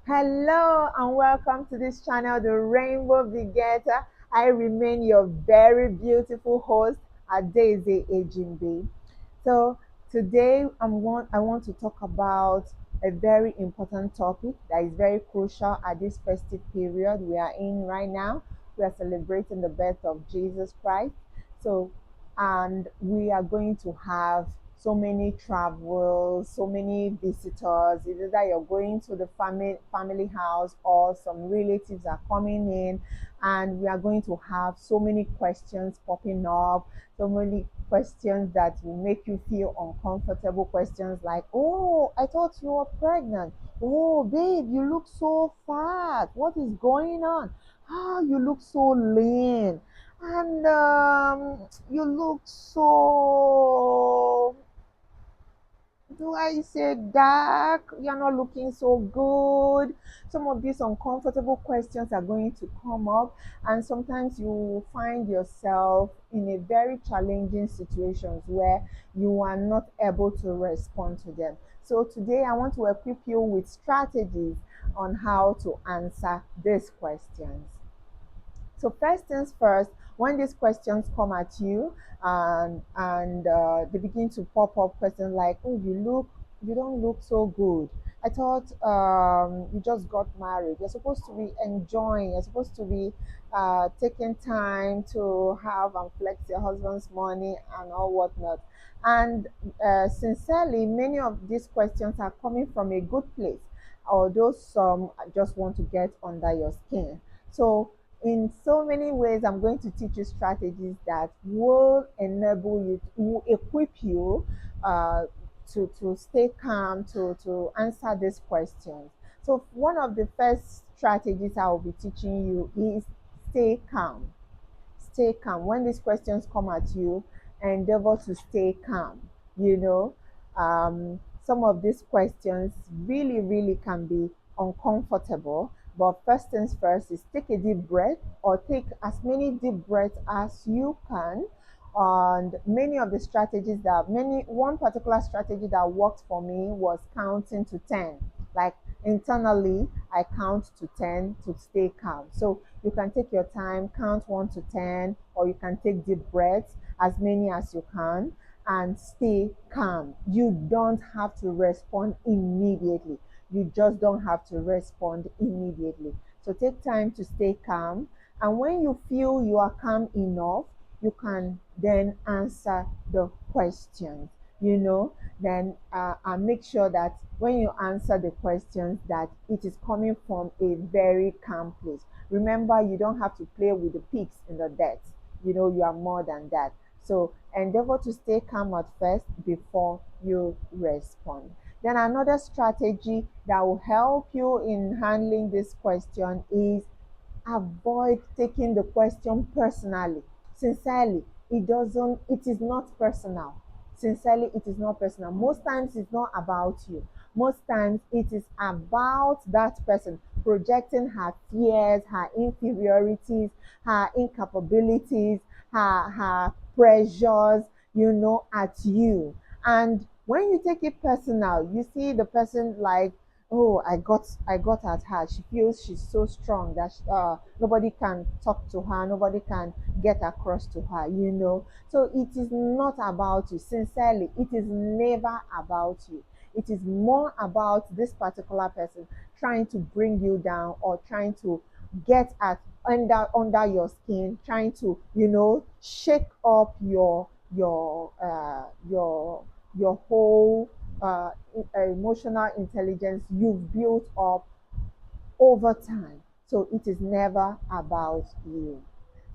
Hello and welcome to this channel, The Rainbow Begetter. I remain your very beautiful host, Adeze Ejimbe. So today I want to talk about a very important topic that is very crucial at this festive period we are in right now. We are celebrating the birth of Jesus Christ. So, and we are going to have so many travels, so many visitors. Either that you're going to the family house or some relatives are coming in, and we are going to have so many questions popping up, so many questions that will make you feel uncomfortable. Questions like, "Oh, I thought you were pregnant. Oh, babe, you look so fat. What is going on? Ah, you look so lean, and you look so, do I say dark? You're not looking so good." Some of these uncomfortable questions are going to come up, and sometimes you will find yourself in a very challenging situations where you are not able to respond to them. So today I want to equip you with strategies on how to answer these questions. So first things first, when these questions come at you and they begin to pop up questions like, "Oh, you don't look so good. I thought you just got married. You're supposed to be enjoying. You're supposed to be taking time to have and flex your husband's money and all whatnot." And sincerely, many of these questions are coming from a good place, although some just want to get under your skin. So in so many ways, I'm going to teach you strategies that will enable you, will equip you to stay calm, to answer these questions. So one of the first strategies I will be teaching you is stay calm. Stay calm. When these questions come at you, endeavor to stay calm. You know, some of these questions really can be uncomfortable. But first things first is take a deep breath, or take as many deep breaths as you can. And many of the strategies that many one particular strategy that worked for me was counting to 10. Like internally, I count to 10 to stay calm. So you can take your time, count 1 to 10, or you can take deep breaths, as many as you can, and stay calm. You don't have to respond immediately. You just don't have to respond immediately. So take time to stay calm. And when you feel you are calm enough, you can then answer the questions, then and make sure that when you answer the questions that it is coming from a very calm place. Remember, you don't have to play with the pigs in the dirt. You are more than that. So endeavor to stay calm at first before you respond. Then another strategy that will help you in handling this question is avoid taking the question personally. Sincerely, it is not personal. Sincerely, it is not personal. Most times it's not about you. Most times it is about that person projecting her fears, her inferiorities, her incapabilities, her pressures, at you. And when you take it personal, you see the person like, "Oh, I got at her. She feels she's so strong that nobody can talk to her, nobody can get across to her." So it is not about you. Sincerely, it is never about you. It is more about this particular person trying to bring you down, or trying to get at under your skin, trying to shake up your whole emotional intelligence you've built up over time. So it is never about you.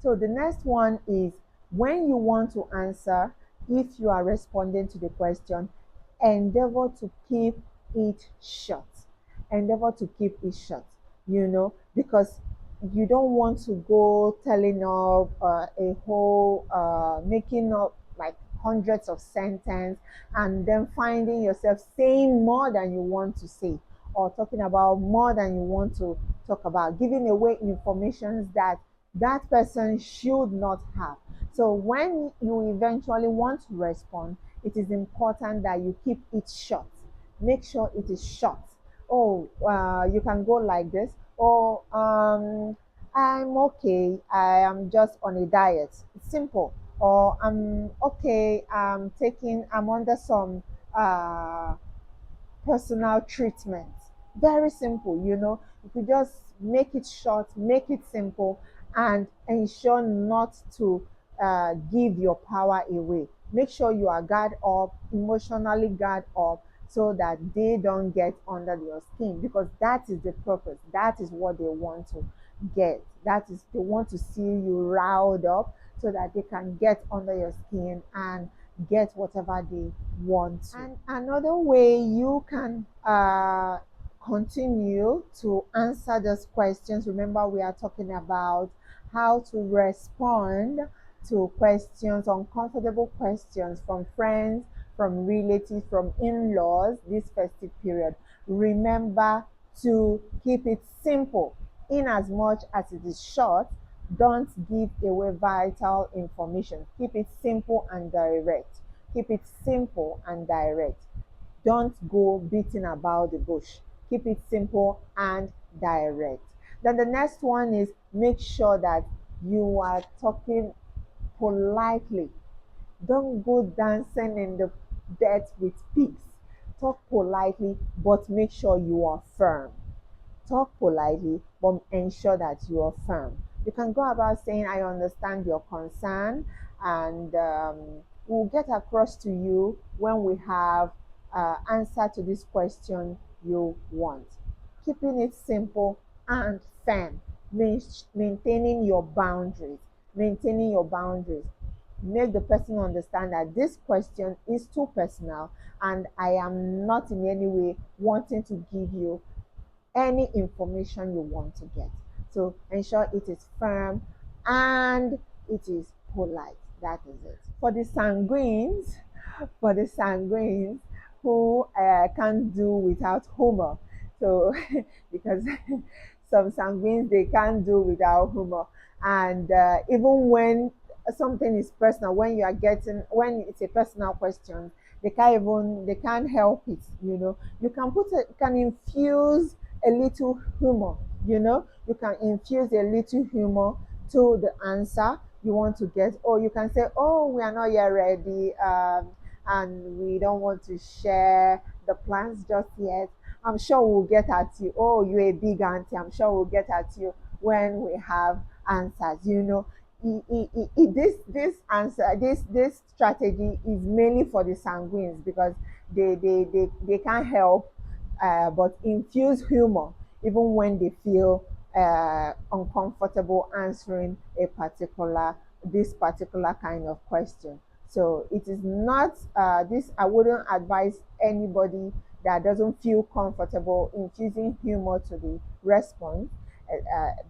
So the next one is, when you want to answer, if you are responding to the question, endeavor to keep it short. Endeavor to keep it short, because you don't want to go telling up a whole, making up like hundreds of sentences, and then finding yourself saying more than you want to say, or talking about more than you want to talk about, giving away information that that person should not have. So when you eventually want to respond, it is important that you keep it short. Make sure it is short. Oh, you can go like this. Or I'm okay. I am just on a diet. It's simple. Or I'm okay. I'm under some uh, personal treatment. Very simple, you know. You could just make it short, make it simple, and ensure not to give your power away. Make sure you are guard up, emotionally guard up, so that they don't get under your skin, because that is the purpose. That is what they want to get. That is, they want to see you riled up so that they can get under your skin and get whatever they want to. And another way you can continue to answer those questions, remember we are talking about how to respond to questions, uncomfortable questions from friends, from relatives, from in-laws this festive period. Remember to keep it simple. In as much as it is short, don't give away vital information. Keep it simple and direct. Keep it simple and direct. Don't go beating about the bush. Keep it simple and direct. Then the next one is make sure that you are talking politely. Don't go dancing in the dirt with pigs. Talk politely, but make sure you are firm. Talk politely, but ensure that you are firm. You can go about saying, I understand your concern, and we'll get across to you when we have answer to this question you want. Keeping it simple and firm, maintaining your boundaries, maintaining your boundaries. Make the person understand that this question is too personal and I am not in any way wanting to give you any information you want to get. So ensure it is firm and it is polite. That is it. For the sanguines who can't do without humor. So because some sanguines they can't do without humor, and even when something is personal, when it's a personal question, they can't help it. You know, you can infuse a little humor. You know, you can infuse a little humor to the answer you want to get, or you can say, oh, we are not yet ready, and we don't want to share the plans just yet. I'm sure we'll get at you. Oh, you're a big auntie. I'm sure we'll get at you when we have answers. You know, this strategy is mainly for the sanguines, because they can't help but infuse humor even when they feel uncomfortable answering this particular kind of question. So it is not this. I wouldn't advise anybody that doesn't feel comfortable infusing humor to the response.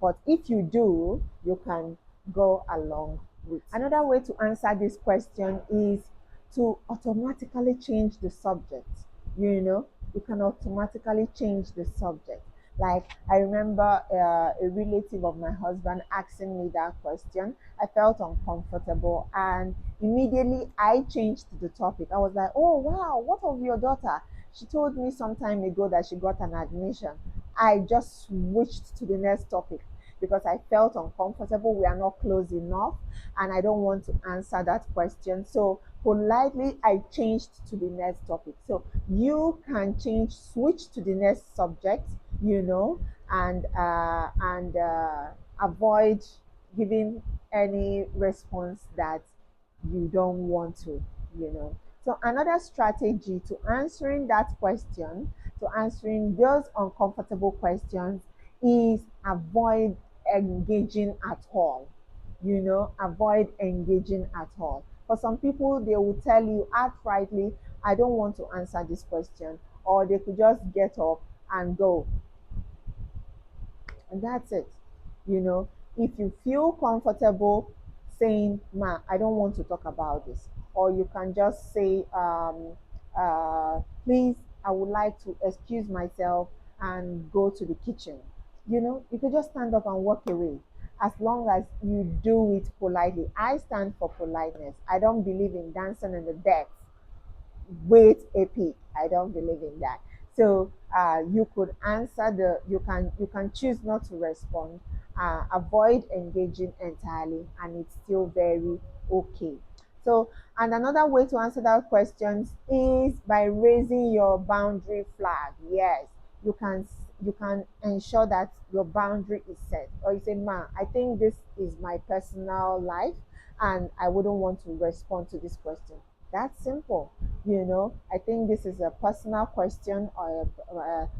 But if you do, you can go along with. Another way to answer this question is to automatically change the subject. You know, you can automatically change the subject. Like, I remember a relative of my husband asking me that question. I felt uncomfortable, and immediately I changed the topic. I was like, oh, wow, what of your daughter? She told me some time ago that she got an admission. I just switched to the next topic because I felt uncomfortable. We are not close enough, and I don't want to answer that question. So politely, I changed to the next topic. So you can switch to the next subject, you know, and avoid giving any response that you don't want to, you know. So another strategy to answering that question, to answering those uncomfortable questions, is avoid engaging at all. You know, avoid engaging at all. For some people, they will tell you outrightly, I don't want to answer this question, or they could just get up and go, and that's it. You know, if you feel comfortable saying, ma, I don't want to talk about this, or you can just say, please, I would like to excuse myself and go to the kitchen. You know, you could just stand up and walk away, as long as you do it politely. I stand for politeness. I don't believe in dancing in the dirt with a pig. I don't believe in that. So you could answer the you can choose not to respond, avoid engaging entirely, and it's still very okay. So, and another way to answer that question is by raising your boundary flag. Yes, you can you can ensure that your boundary is set. Or you say, "Ma, I think this is my personal life, and I wouldn't want to respond to this question." That's simple. I think this is a personal question, or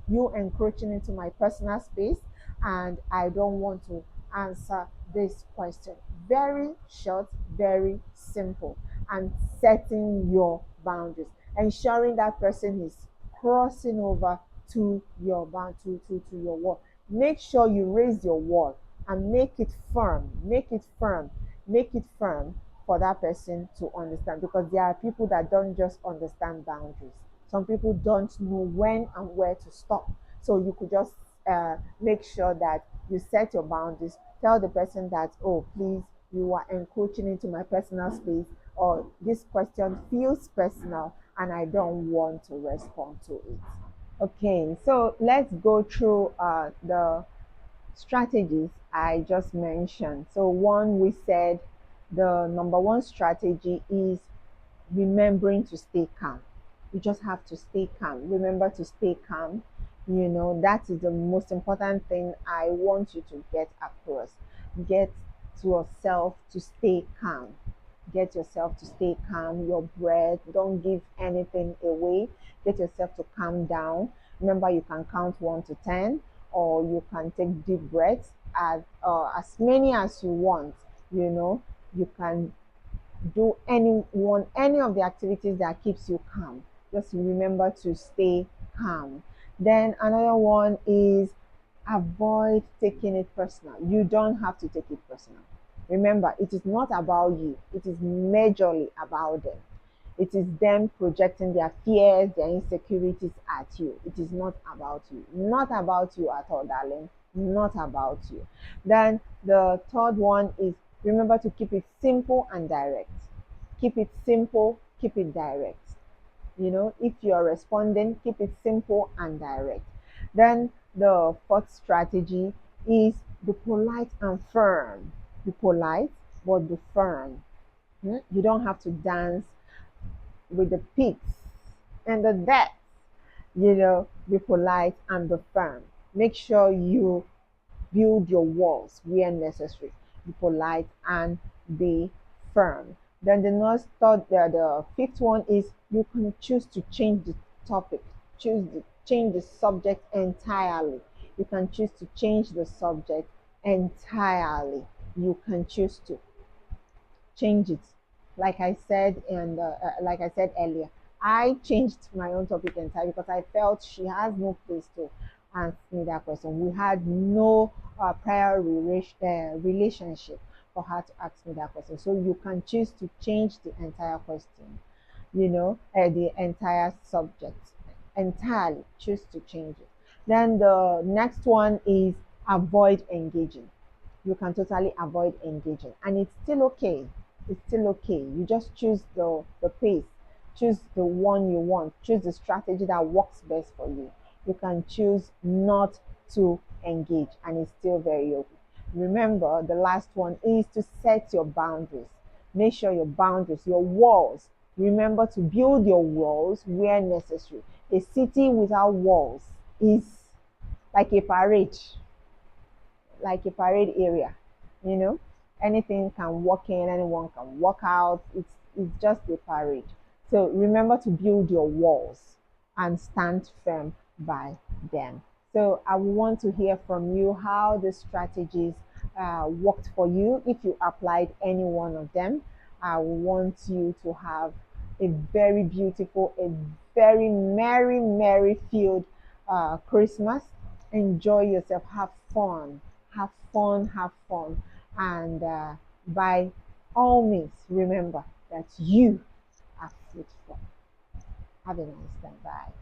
you encroaching into my personal space, and I don't want to answer this question. Very short, very simple, and setting your boundaries, ensuring that person is crossing over to your bound to your wall. Make sure you raise your wall and make it firm. Make it firm for that person to understand, because there are people that don't just understand boundaries. Some people don't know when and where to stop. So you could just make sure that you set your boundaries. Tell the person that, oh, please, you are encroaching into my personal space, or this question feels personal and I don't want to respond to it. Okay, so let's go through the strategies I just mentioned. So, one, we said the number one strategy is remembering to stay calm. You just have to stay calm. Remember to stay calm. That is the most important thing I want you to get across. Get to yourself to stay calm. Get yourself to stay calm. Your breath, don't give anything away. Get yourself to calm down. Remember, you can count 1 to 10, or you can take deep breaths as many as you want. You can do any of the activities that keeps you calm. Just remember to stay calm. Then another one is avoid taking it personal. You don't have to take it personal. Remember, it is not about you, it is majorly about them. It is them projecting their fears, their insecurities at you. It is not about you. Not about you at all, darling. Not about you. Then the third one is remember to keep it simple and direct. Keep it simple, keep it direct. If you're responding, keep it simple and direct. Then the fourth strategy is be polite and firm. Be polite, but be firm. You don't have to dance with the pigs and the death. Be polite and be firm. Make sure you build your walls where necessary. Be polite and be firm. Then the fifth one is you can choose to change the topic, change the subject entirely. You can choose to change the subject entirely. You can choose to change it. Like I said earlier, I changed my own topic entirely because I felt she has no place to ask me that question. We had no prior relationship for her to ask me that question. So you can choose to change the entire question, the entire subject entirely. Choose to change it. Then the next one is avoid engaging. You can totally avoid engaging, and it's still okay. It's still okay. You just choose the pace, choose the one you want, choose the strategy that works best for you. You can choose not to engage, and it's still very okay. Remember, the last one is to set your boundaries. Make sure your boundaries, your walls, remember to build your walls where necessary. A city without walls is like a parade, area. You know, anything can walk in, anyone can walk out. It's just a parade. So remember to build your walls and stand firm by them. So I want to hear from you how the strategies worked for you. If you applied any one of them, I want you to have a very beautiful, a very merry filled Christmas. Enjoy yourself, have fun, and by all means, remember that you are fruitful. Have a nice time. Bye.